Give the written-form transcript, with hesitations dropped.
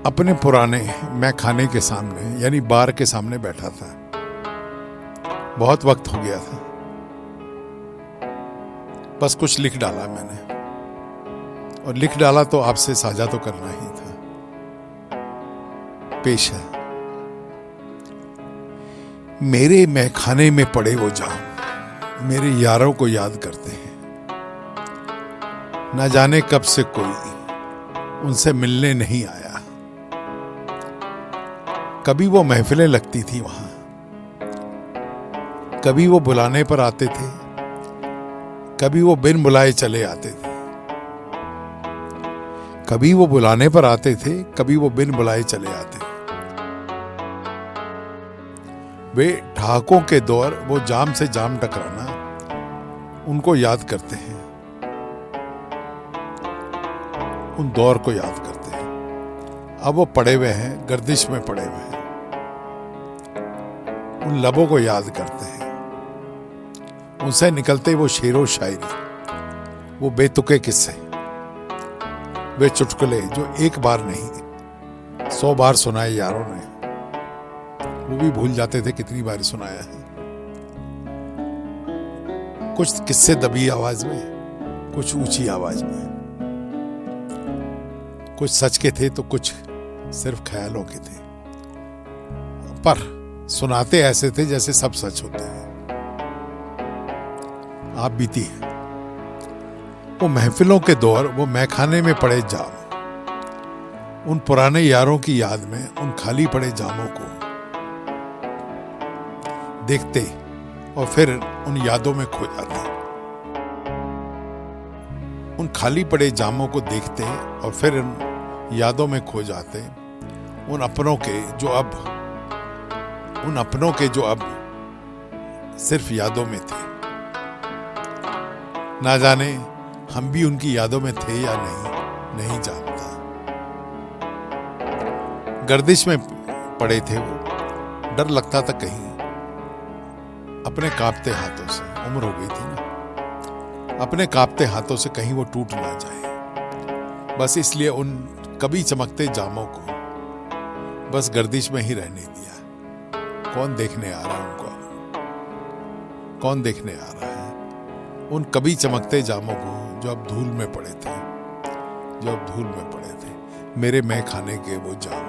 अपने पुराने मैं खाने के सामने यानी बार के सामने बैठा था। बहुत वक्त हो गया था, बस कुछ लिख डाला मैंने, और लिख डाला तो आपसे साझा तो करना ही था। पेश है। मेरे मैखाने में पड़े वो जाम मेरे यारों को याद करते हैं। न जाने कब से कोई उनसे मिलने नहीं आया। कभी वो महफिलें लगती थी वहां, कभी वो बुलाने पर आते थे, कभी वो बिन बुलाए चले आते थे। कभी वो बुलाने पर आते थे, कभी वो बिन बुलाए चले आते। वे ठहाकों के दौर, वो जाम से जाम टकराना, उनको याद करते हैं, उन दौर को याद करते हैं। अब वो पड़े हुए हैं, गर्दिश में पड़े हुए हैं। उन लबों को याद करते हैं, उनसे निकलते वो शेरो शायरी, वो बेतुके किस्से, वे चुटकुले जो एक बार नहीं 100 बार सुनाए यारों ने। वो भी भूल जाते थे कितनी बार सुनाया है। कुछ किस्से दबी आवाज में, कुछ ऊंची आवाज में, कुछ सच के थे तो कुछ सिर्फ ख्यालों के थे, पर सुनाते ऐसे थे जैसे सब सच होते हैं। आप बीती है वो महफिलों के दौर, वो मैखाने में पड़े जाम, उन पुराने यारों की याद में, उन खाली पड़े जामों को देखते और फिर उन यादों में खो जाते। उन खाली पड़े जामों को देखते और फिर उन यादों में खो जाते। उन अपनों के जो अब सिर्फ यादों में थे। ना जाने हम भी उनकी यादों में थे या नहीं जानता। गर्दिश में पड़े थे वो, डर लगता था कहीं अपने कांपते हाथों से, उम्र हो गई थी ना, अपने कांपते हाथों से कहीं वो टूट ना जाए। बस इसलिए उन कभी चमकते जामों को बस गर्दिश में ही रहने दिया। कौन देखने आ रहा है उनको? कौन देखने आ रहा है उन कभी चमकते जामों को जो अब धूल में पड़े थे, मेरे मैं खाने के वो जाम।